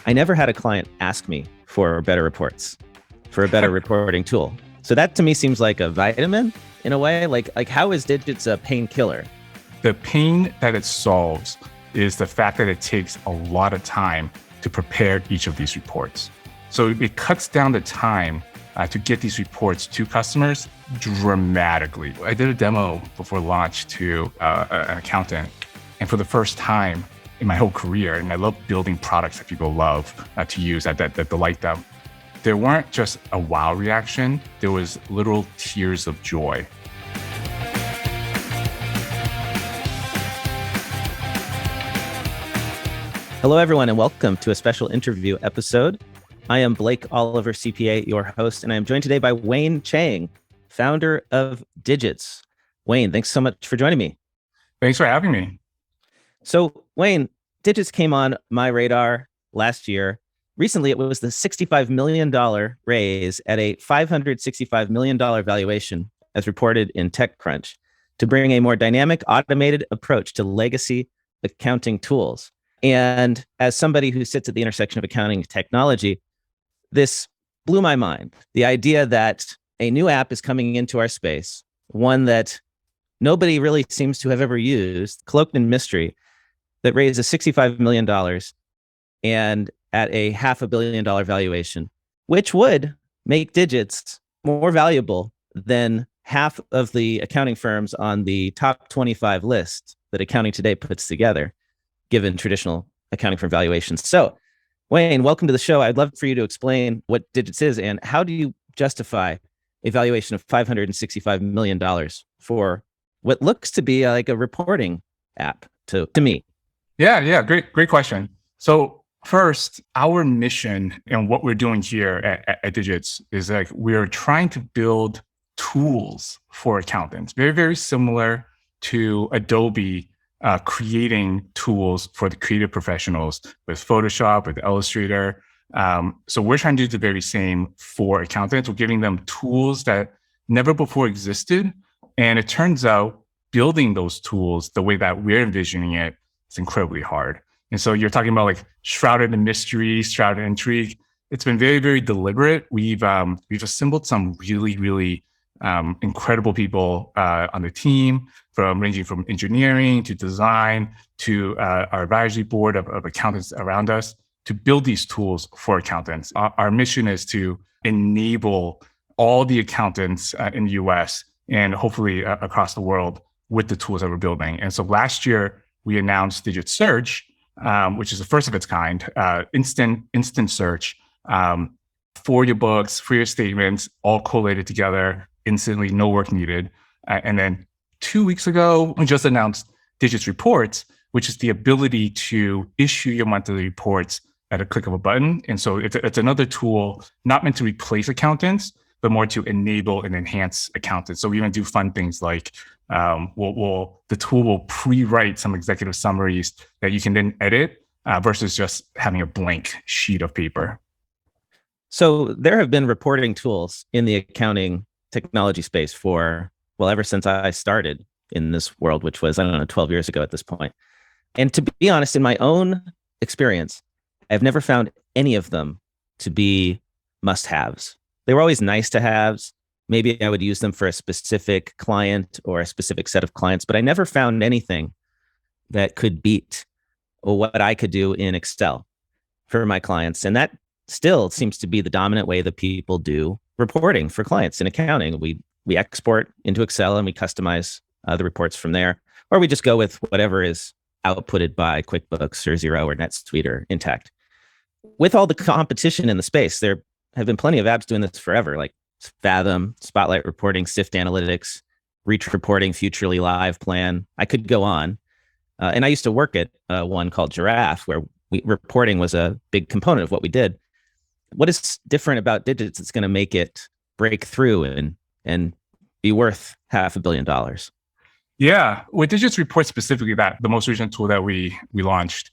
I never had a client ask me for better reports, for a better reporting tool. So that to me seems like a vitamin in a way. Like how is Digits a painkiller? The pain that it solves is the fact that it takes a lot of time to prepare each of these reports. So it cuts down the time to get these reports to customers dramatically. I did a demo before launch to an accountant, and for the first time in my whole career, and I love building products that people love to use, that delight them, there weren't just a wow reaction, there was literal tears of joy. Hello, everyone, and welcome to a special interview episode. I am Blake Oliver, CPA, your host, and I am joined today by Wayne Chang, founder of Digits. Wayne, thanks so much for joining me. Thanks for having me. So, Wayne, Digits came on my radar last year. Recently, it was the $65 million raise at a $565 million valuation, as reported in TechCrunch, to bring a more dynamic, automated approach to legacy accounting tools. And as somebody who sits at the intersection of accounting and technology, this blew my mind. The idea that a new app is coming into our space, one that nobody really seems to have ever used, cloaked in mystery, that raises $65 million and at a $500 million valuation, which would make Digits more valuable than half of the accounting firms on the top 25 list that Accounting Today puts together, given traditional accounting firm valuations. So, Wayne, welcome to the show. I'd love for you to explain what Digits is and how do you justify a valuation of $565 million for what looks to be like a reporting app to me? Yeah, great question. So first, our mission and what we're doing here at Digits is like we're trying to build tools for accountants, very, very similar to Adobe creating tools for the creative professionals with Photoshop, with Illustrator. So we're trying to do the very same for accountants. We're giving them tools that never before existed. And it turns out building those tools the way that we're envisioning it is incredibly hard. And so you're talking about like shrouded in mystery, shrouded in intrigue. It's been very, very deliberate. We've assembled some really incredible people on the team, ranging from engineering to design to our advisory board of accountants around us to build these tools for accountants. Our mission is to enable all the accountants in the US and hopefully across the world with the tools that we're building. And so last year, we announced Digit Search, which is the first of its kind, instant search for your books, for your statements, all collated together instantly, no work needed. And then 2 weeks ago, we just announced Digits Reports, which is the ability to issue your monthly reports at a click of a button. And so it's another tool not meant to replace accountants, but more to enable and enhance accountants. So we even do fun things like the tool will pre-write some executive summaries that you can then edit versus just having a blank sheet of paper. So there have been reporting tools in the accounting technology space ever since I started in this world, which was, 12 years ago at this point. And to be honest, in my own experience, I've never found any of them to be must-haves. They were always nice to haves. Maybe I would use them for a specific client or a specific set of clients, but I never found anything that could beat what I could do in Excel for my clients. And that still seems to be the dominant way that people do reporting for clients in accounting. We export into Excel and we customize the reports from there, or we just go with whatever is outputted by QuickBooks or Xero or NetSuite or Intact. With all the competition in the space, there have been plenty of apps doing this forever, like Fathom, Spotlight Reporting, Sift Analytics, Reach Reporting, Futurely Live Plan. I could go on. And I used to work at one called Giraffe, where reporting was a big component of what we did. What is different about Digits that's going to make it break through and be worth $500 million? Yeah, with Digits Report specifically, the most recent tool that we launched,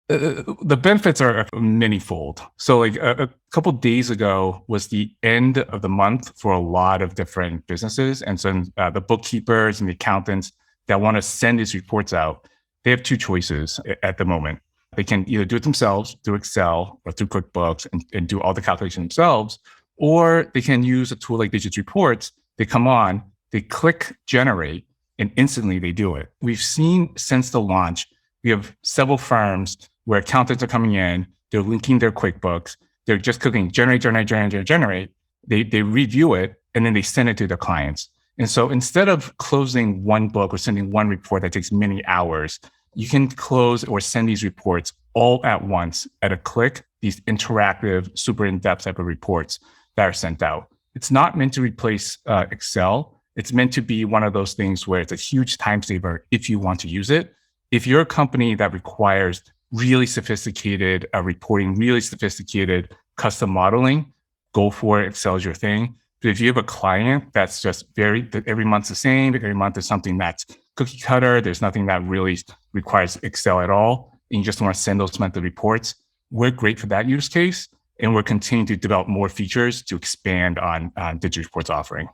the benefits are many-fold. So like a couple of days ago was the end of the month for a lot of different businesses. And so the bookkeepers and the accountants that want to send these reports out, they have two choices at the moment. They can either do it themselves through Excel or through QuickBooks and do all the calculations themselves, or they can use a tool like Digits Reports. They come on, they click generate, and instantly they do it. We've seen since the launch, we have several firms where accountants are coming in, they're linking their QuickBooks, they're just clicking generate. They review it, and then they send it to their clients. And so instead of closing one book or sending one report that takes many hours, you can close or send these reports all at once at a click, these interactive, super in-depth type of reports that are sent out. It's not meant to replace Excel. It's meant to be one of those things where it's a huge time saver if you want to use it. If you're a company that requires really sophisticated reporting, really sophisticated custom modeling, go for it. Excel is your thing. But if you have a client that's just every month's the same, every month is something that's cookie cutter, there's nothing that really requires Excel at all, and you just want to send those monthly reports, we're great for that use case. And we're continuing to develop more features to expand on Digits Reports offering.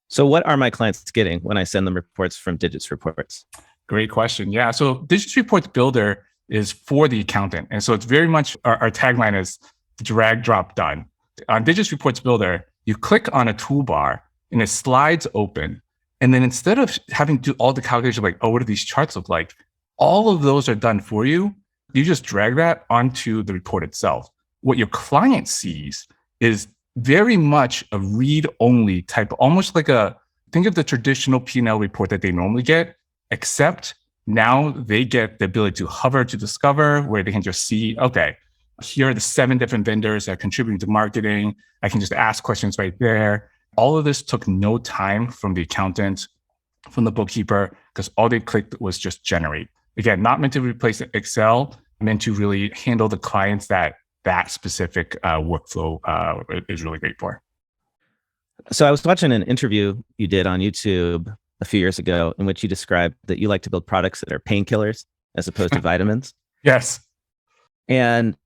So what are my clients getting when I send them reports from Digits Reports? Great question. Yeah. So Digits Reports Builder is for the accountant. And so it's very much our tagline is drag, drop, done. On Digits Reports Builder, you click on a toolbar and it slides open. And then instead of having to do all the calculations like, oh, what do these charts look like? All of those are done for you. You just drag that onto the report itself. What your client sees is very much a read-only type, almost like think of the traditional P&L report that they normally get, except now they get the ability to hover to discover, where they can just see, okay, here are the 7 different vendors that are contributing to marketing. I can just ask questions right there. All of this took no time from the accountant, from the bookkeeper, because all they clicked was just generate. Again, not meant to replace Excel, meant to really handle the clients that specific workflow is really great for. So I was watching an interview you did on YouTube a few years ago in which you described that you like to build products that are painkillers as opposed to vitamins. Yes. And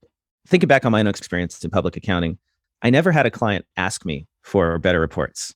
thinking back on my own experience in public accounting, I never had a client ask me for better reports,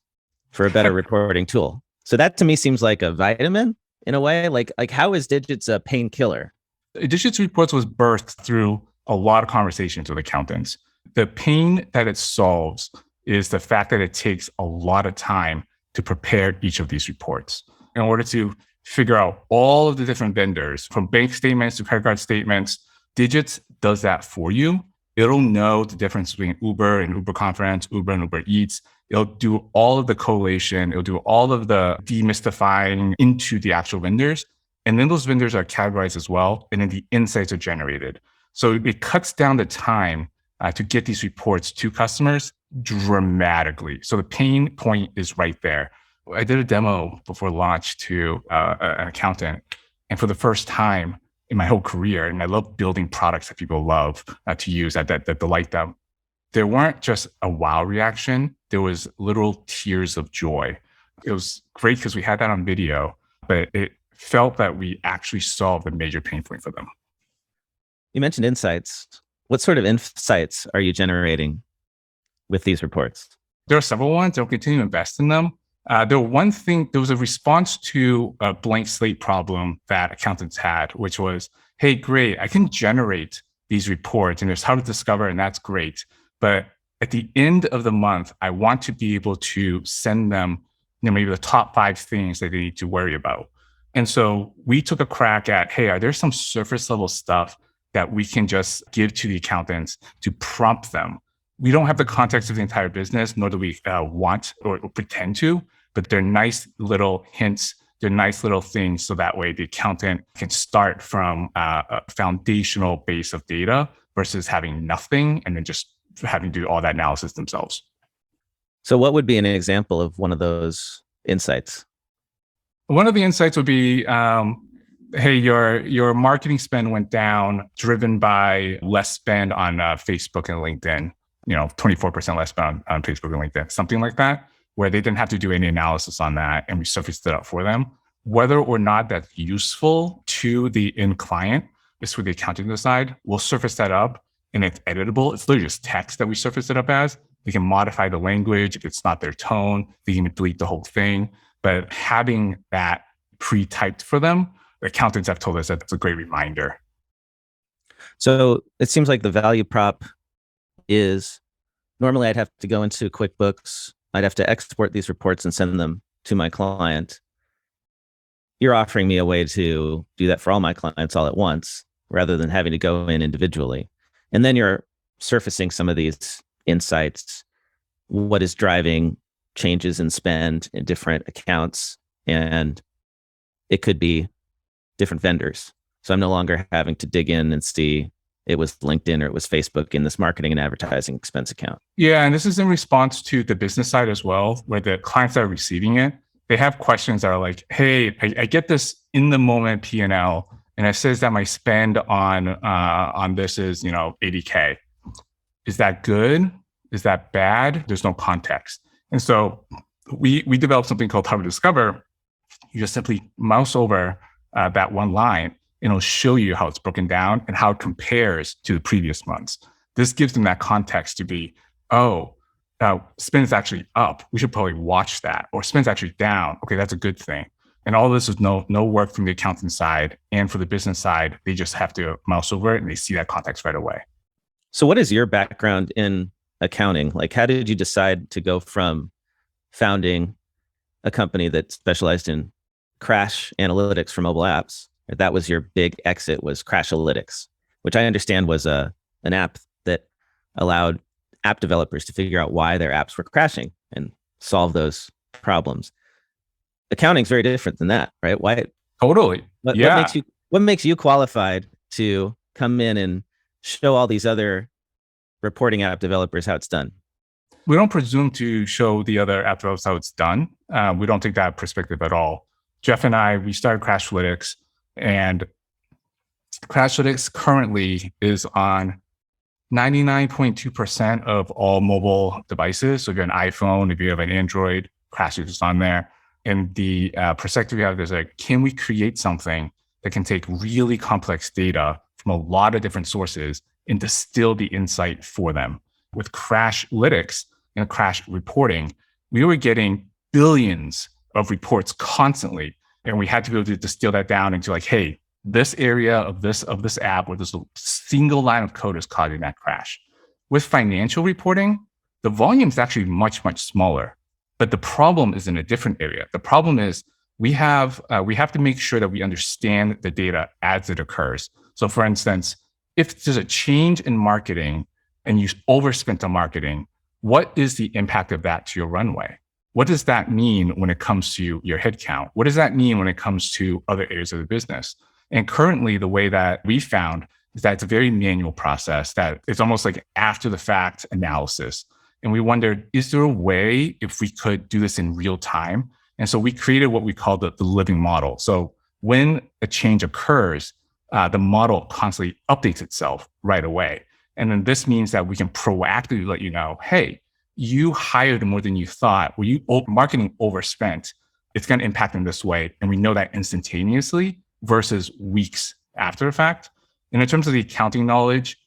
for a better reporting tool. So that to me seems like a vitamin in a way. Like how is Digits a painkiller? Digits Reports was birthed through a lot of conversations with accountants. The pain that it solves is the fact that it takes a lot of time to prepare each of these reports. In order to figure out all of the different vendors, from bank statements to credit card statements, Digits does that for you. It'll know the difference between Uber and Uber Conference, Uber and Uber Eats. It'll do all of the collation. It'll do all of the demystifying into the actual vendors. And then those vendors are categorized as well. And then the insights are generated. So it cuts down the time to get these reports to customers dramatically. So the pain point is right there. I did a demo before launch to an accountant. And for the first time in my whole career, and I love building products that people love to use, that delight them, there weren't just a wow reaction. There was literal tears of joy. It was great because we had that on video, but it felt that we actually solved a major pain point for them. You mentioned insights. What sort of insights are you generating with these reports? There are several ones. I'll continue to invest in them. There was a response to a blank slate problem that accountants had, which was, hey, great, I can generate these reports and there's how to discover, and that's great. But at the end of the month, I want to be able to send them, maybe the top 5 things that they need to worry about. And so we took a crack at, hey, are there some surface level stuff that we can just give to the accountants to prompt them? We don't have the context of the entire business, nor do we want or pretend to, but they're nice little hints. They're nice little things. So that way the accountant can start from a foundational base of data versus having nothing and then just having to do all that analysis themselves. So what would be an example of one of those insights? One of the insights would be, hey, your marketing spend went down, driven by less spend on Facebook and LinkedIn. 24% less spend on Facebook and LinkedIn, something like that, where they didn't have to do any analysis on that, and we surfaced it up for them. Whether or not that's useful to the end client is for the accountant to decide. We'll surface that up, and it's editable. It's literally just text that we surface it up as. They can modify the language if it's not their tone. They can delete the whole thing. But having that pre-typed for them the accountants have told us that that's a great reminder. So it seems like the value prop is normally I'd have to go into QuickBooks. I'd have to export these reports and send them to my client. You're offering me a way to do that for all my clients all at once, rather than having to go in individually. And then you're surfacing some of these insights, what is driving changes in spend in different accounts. And it could be different vendors. So I'm no longer having to dig in and see it was LinkedIn or it was Facebook in this marketing and advertising expense account. Yeah, and this is in response to the business side as well, where the clients that are receiving it, they have questions that are like, hey, I get this in the moment P&L, and it says that my spend on this is, $80K. Is that good? Is that bad? There's no context. And so we developed something called Harvard Discover. You just simply mouse over that one line, and it'll show you how it's broken down and how it compares to the previous months. This gives them that context to be, spend's actually up. We should probably watch that. Or spend's actually down. Okay, that's a good thing. And all this is no work from the accountant side. And for the business side, they just have to mouse over it and they see that context right away. So what is your background in accounting? Like, how did you decide to go from founding a company that specialized in crash analytics for mobile apps? That was your big exit, was Crashalytics, which I understand was an app that allowed app developers to figure out why their apps were crashing and solve those problems. Accounting is very different than that, right? Why? Totally. What makes you qualified to come in and show all these other reporting app developers how it's done? We don't presume to show the other app developers how it's done. We don't take that perspective at all. Jeff and I, we started Crashalytics, and Crashalytics currently is on 99.2% of all mobile devices. So if you have an iPhone, if you have an Android, Crashalytics is on there. And the perspective we have is like, can we create something that can take really complex data from a lot of different sources and distill the insight for them? With Crashalytics and crash reporting, we were getting billions of reports constantly. And we had to be able to distill that down into like, hey, this area of this app where there's a single line of code is causing that crash. With financial reporting, the volume is actually much, much smaller. But the problem is in a different area. The problem is we have to make sure that we understand the data as it occurs. So for instance, if there's a change in marketing and you overspent on marketing, what is the impact of that to your runway? What does that mean when it comes to your headcount? What does that mean when it comes to other areas of the business? And currently, the way that we found is that it's a very manual process, that it's almost like after the fact analysis. And we wondered, is there a way if we could do this in real time? And so we created what we call the living model. So when a change occurs, the model constantly updates itself right away. And then this means that we can proactively let you know, hey, you hired more than you thought, or you marketing overspent. It's going to impact in this way. And we know that instantaneously versus weeks after the fact. And in terms of the accounting knowledge,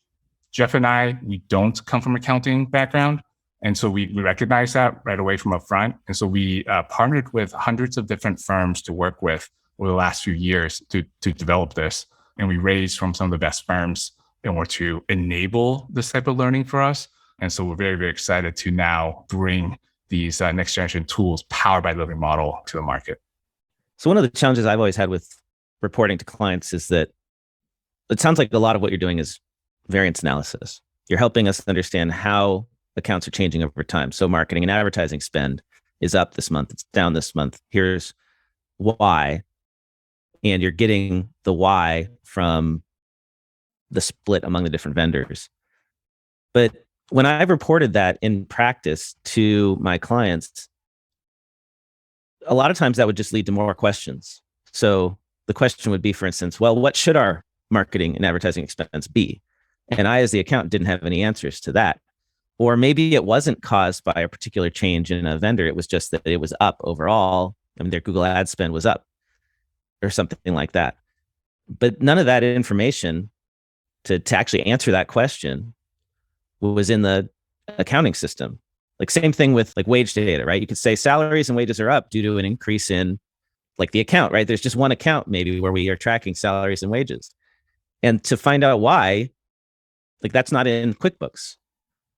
Jeff and I, we don't come from accounting background. And so we recognize that right away from up front. And so we partnered with hundreds of different firms to work with over the last few years to develop this. And we raised from some of the best firms in order to enable this type of learning for us. And so we're very, very excited to now bring these next generation tools powered by the living model to the market. So one of the challenges I've always had with reporting to clients is that it sounds like a lot of what you're doing is variance analysis. You're helping us understand how accounts are changing over time. So marketing and advertising spend is up this month, it's down this month. Here's why. And you're getting the why from the split among the different vendors. But when I've reported that in practice to my clients, a lot of times that would just lead to more questions. So the question would be, for instance, well, what should our marketing and advertising expense be? And I, as the accountant, didn't have any answers to that. Or maybe it wasn't caused by a particular change in a vendor. It was just that it was up overall. I mean, their Google ad spend was up or something like that. But none of that information to actually answer that question was in the accounting system. Like same thing with like wage data, right? You could say salaries and wages are up due to an increase in like the account, right? There's just one account maybe where we are tracking salaries and wages. And to find out why, like that's not in QuickBooks,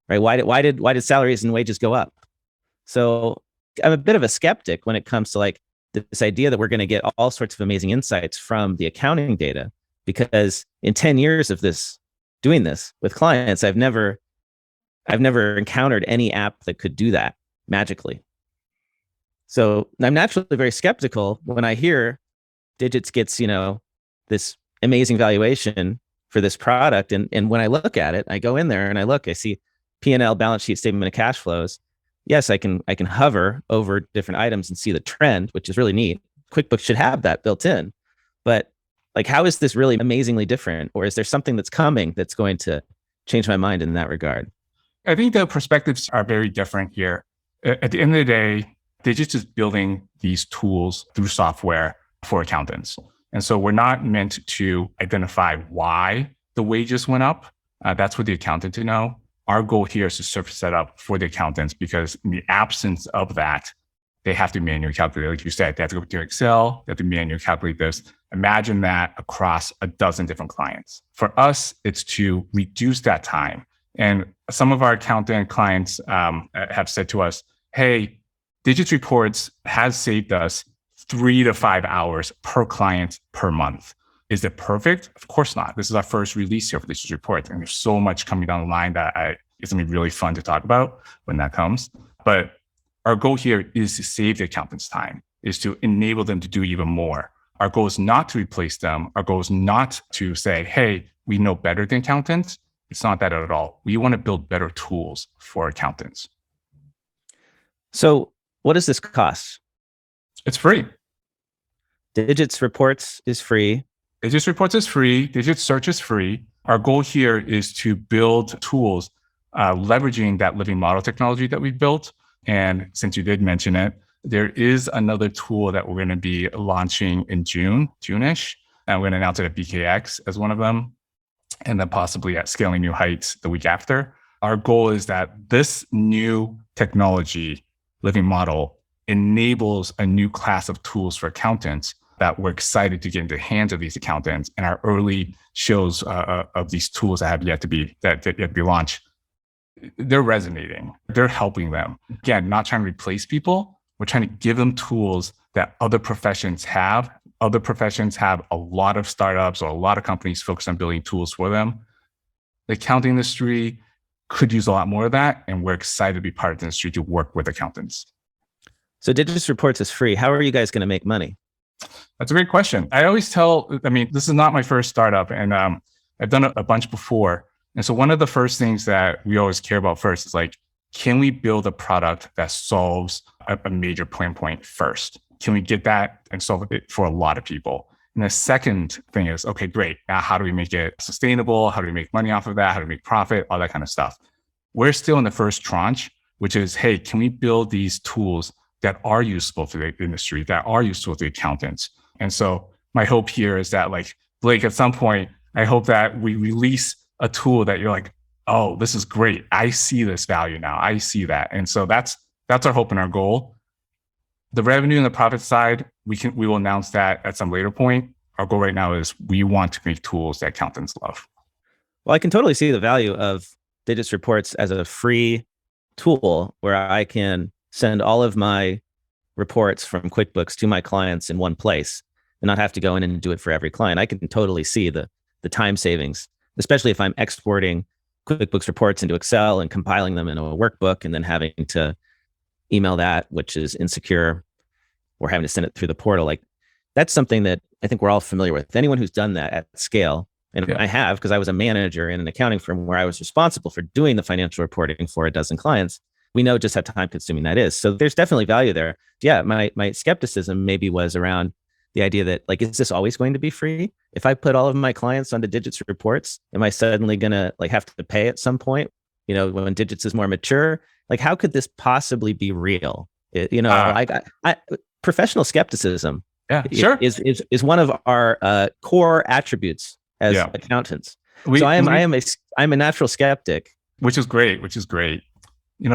right? Why did salaries and wages go up? So I'm a bit of a skeptic when it comes to like this idea that we're going to get all sorts of amazing insights from the accounting data, because in 10 years of doing this with clients, I've never encountered any app that could do that magically. So I'm naturally very skeptical when I hear Digits gets, this amazing valuation for this product. And when I look at it, I go in there and I see P&L, balance sheet, statement of cash flows. Yes, I can hover over different items and see the trend, which is really neat. QuickBooks should have that built in. But like, how is this really amazingly different? Or is there something that's coming that's going to change my mind in that regard? I think the perspectives are very different here. At the end of the day, Digits is building these tools through software for accountants. And so we're not meant to identify why the wages went up. That's for the accountant to know. Our goal here is to surface that up for the accountants, because in the absence of that, they have to manually calculate. Like you said, they have to go to Excel, they have to manually calculate this. Imagine that across a dozen different clients. For us, it's to reduce that time. And some of our accountant clients have said to us, hey, Digits Reports has saved us 3 to 5 hours per client per month. Is it perfect? Of course not. This is our first release here for Digits Reports, and there's so much coming down the line that it's going to be really fun to talk about when that comes. But our goal here is to save the accountants time, is to enable them to do even more. Our goal is not to replace them. Our goal is not to say, hey, we know better than accountants. It's not that at all. We want to build better tools for accountants. So what does this cost? It's free. Digits Reports is free. Digits Reports is free. Digits Search is free. Our goal here is to build tools leveraging that living model technology that we've built. And since you did mention it, there is another tool that we're going to be launching in June-ish. And we're going to announce it at BKX as one of them, and then possibly at Scaling New Heights the week after. Our goal is that this new technology, living model, enables a new class of tools for accountants that we're excited to get into the hands of these accountants. And our early shows of these tools that have yet to be launched, they're resonating. They're helping them. Again, not trying to replace people. We're trying to give them tools that other professions have. Other professions have a lot of startups or a lot of companies focused on building tools for them. The accounting industry could use a lot more of that, and we're excited to be part of the industry to work with accountants. So Digits Reports is free. How are you guys going to make money? That's a great question. I always this is not my first startup, and I've done a bunch before. And so one of the first things that we always care about first is like, can we build a product that solves a major pain point first? Can we get that and solve it for a lot of people? And the second thing is, okay, great. Now, how do we make it sustainable? How do we make money off of that? How do we make profit? All that kind of stuff. We're still in the first tranche, which is, hey, can we build these tools that are useful to the industry, that are useful to accountants? And so my hope here is that, like, Blake, at some point, I hope that we release a tool that you're like, oh, this is great. I see this value now. I see that. And so that's our hope and our goal. The revenue and the profit side, we will announce that at some later point. Our goal right now is we want to make tools that accountants love. Well, I can totally see the value of Digits Reports as a free tool where I can send all of my reports from QuickBooks to my clients in one place and not have to go in and do it for every client. I can totally see the time savings, especially if I'm exporting QuickBooks reports into Excel and compiling them into a workbook and then having to email that, which is insecure, or having to send it through the portal. Like, that's something that I think we're all familiar with. Anyone who's done that at scale, and I have, because I was a manager in an accounting firm where I was responsible for doing the financial reporting for a dozen clients, we know just how time consuming that is. So there's definitely value there. Yeah, my skepticism maybe was around the idea that, like, is this always going to be free? If I put all of my clients onto Digits Reports, am I suddenly going to have to pay at some point, when Digits is more mature? Like, how could this possibly be real? Professional skepticism is one of our core attributes as accountants. I'm a natural skeptic. Which is great.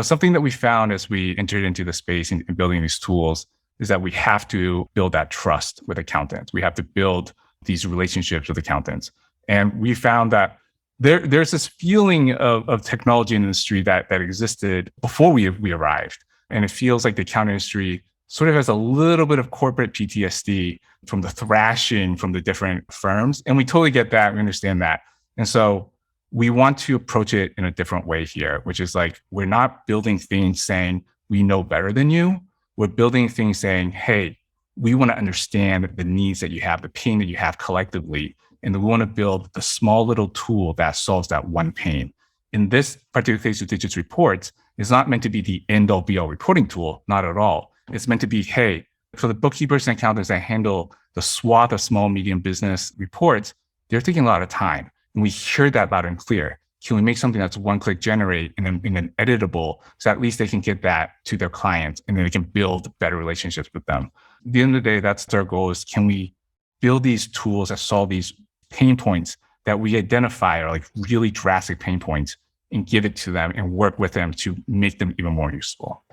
Something that we found as we entered into the space and building these tools is that we have to build that trust with accountants. We have to build these relationships with accountants. And we found that there's this feeling of technology in the industry that existed before we arrived. And it feels like the accounting industry sort of has a little bit of corporate PTSD from the thrashing from the different firms. And we totally get that. We understand that. And so we want to approach it in a different way here, which is like, we're not building things saying we know better than you. We're building things saying, hey, we want to understand the needs that you have, the pain that you have collectively. And we want to build the small little tool that solves that one pain. In this particular case of Digits Reports, it's not meant to be the end-all be-all reporting tool, not at all. It's meant to be, hey, for the bookkeepers and accountants that handle the swath of small, medium business reports, they're taking a lot of time. And we hear that loud and clear. Can we make something that's one-click generate and then editable, so at least they can get that to their clients and then they can build better relationships with them? At the end of the day, that's their goal, is can we build these tools that solve these pain points that we identify are like really drastic pain points, and give it to them and work with them to make them even more useful?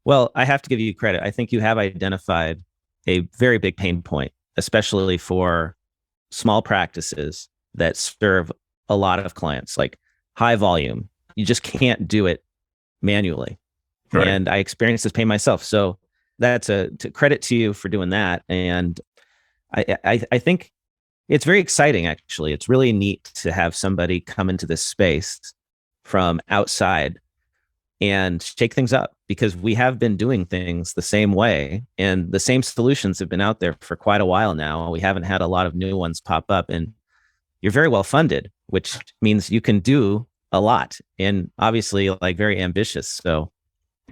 Well, I have to give you credit. I think you have identified a very big pain point, especially for small practices that serve a lot of clients, like high volume. You just can't do it manually. Right. And I experienced this pain myself. So that's a credit to you for doing that. And I think it's very exciting, actually. It's really neat to have somebody come into this space from outside and shake things up, because we have been doing things the same way, and the same solutions have been out there for quite a while now. We haven't had a lot of new ones pop up, and you're very well funded, which means you can do a lot, and obviously like very ambitious. So,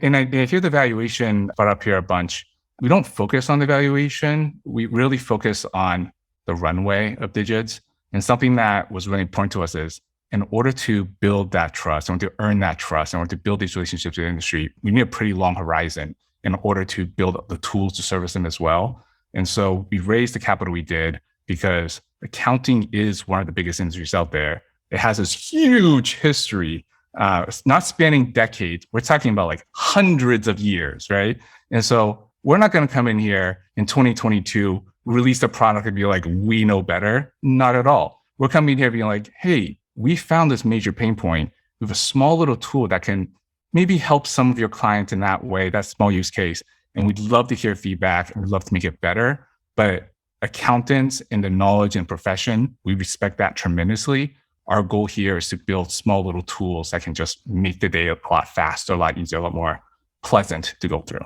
and I hear the valuation brought up here a bunch. We don't focus on the valuation. We really focus on the runway of Digits. And something that was really important to us is, in order to build that trust, in order to earn that trust, in order to build these relationships with the industry, we need a pretty long horizon in order to build the tools to service them as well. And so we raised the capital we did because accounting is one of the biggest industries out there. It has this huge history, not spanning decades. We're talking about like hundreds of years, right? And so we're not going to come in here in 2022, release a product and be like, we know better. Not at all. We're coming here being like, hey, we found this major pain point. We have a small little tool that can maybe help some of your clients in that way, that small use case. And we'd love to hear feedback, and we'd love to make it better. But accountants in the knowledge and profession, we respect that tremendously. Our goal here is to build small little tools that can just make the day a lot faster, a lot easier, a lot more pleasant to go through.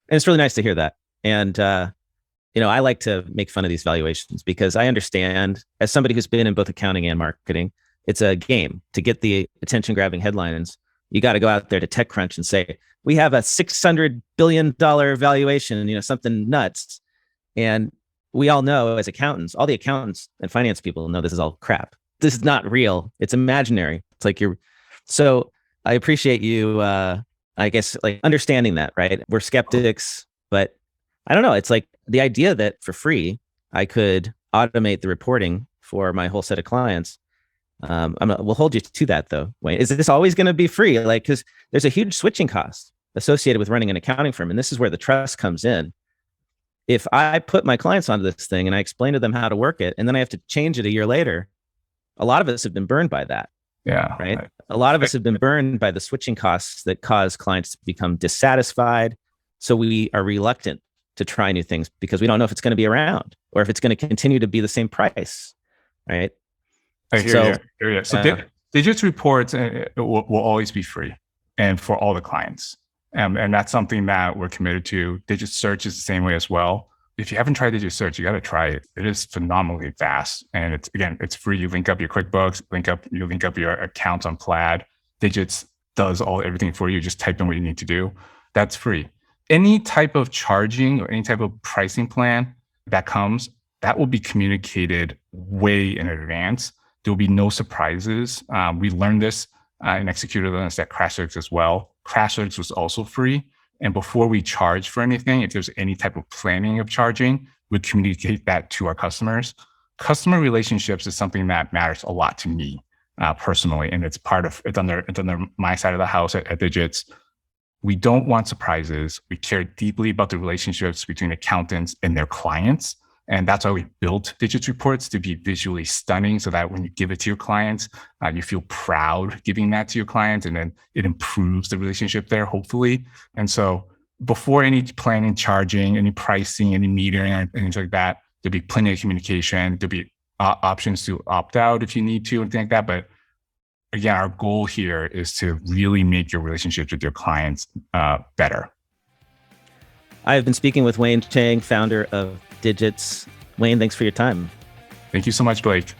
And it's really nice to hear that. And, I like to make fun of these valuations, because I understand, as somebody who's been in both accounting and marketing, it's a game. To get the attention-grabbing headlines, you got to go out there to TechCrunch and say, we have a $600 billion valuation, something nuts. And we all know, as accountants, all the accountants and finance people know this is all crap. This is not real. It's imaginary. It's like so I appreciate you, I guess, like understanding that, right? We're skeptics, but I don't know. It's like the idea that for free, I could automate the reporting for my whole set of clients. We'll hold you to that, though, Wayne. Is this always going to be free? Like, because there's a huge switching cost associated with running an accounting firm. And this is where the trust comes in. If I put my clients onto this thing and I explain to them how to work it, and then I have to change it a year later, a lot of us have been burned by that. Yeah. Right. A lot of us have been burned by the switching costs that cause clients to become dissatisfied. So we are reluctant to try new things because we don't know if it's going to be around or if it's going to continue to be the same price. Right. I hear you. So Digits Reports will always be free, and for all the clients. And that's something that we're committed to. Digits Search is the same way as well. If you haven't tried Digits Search, you got to try it. It is phenomenally fast. And it's free. You link up your QuickBooks, you link up your accounts on Plaid. Digits does everything for you. Just type in what you need to do. That's free. Any type of charging or any type of pricing plan that comes, that will be communicated way in advance. There will be no surprises. We learned this and executed on this at CrashWorks as well. CrashWorks was also free. And before we charge for anything, if there's any type of planning of charging, we'd communicate that to our customers. Customer relationships is something that matters a lot to me personally. And it's under my side of the house at Digits. We don't want surprises. We care deeply about the relationships between accountants and their clients. And that's why we built Digits reports to be visually stunning so that when you give it to your clients, you feel proud giving that to your clients, and then it improves the relationship there, hopefully. And so before any planning, charging, any pricing, any metering, or anything like that, there'll be plenty of communication. There'll be options to opt out if you need to, and things like that. But again, our goal here is to really make your relationships with your clients better. I've been speaking with Wayne Chang, founder of Digits. Wayne, thanks for your time. Thank you so much, Blake.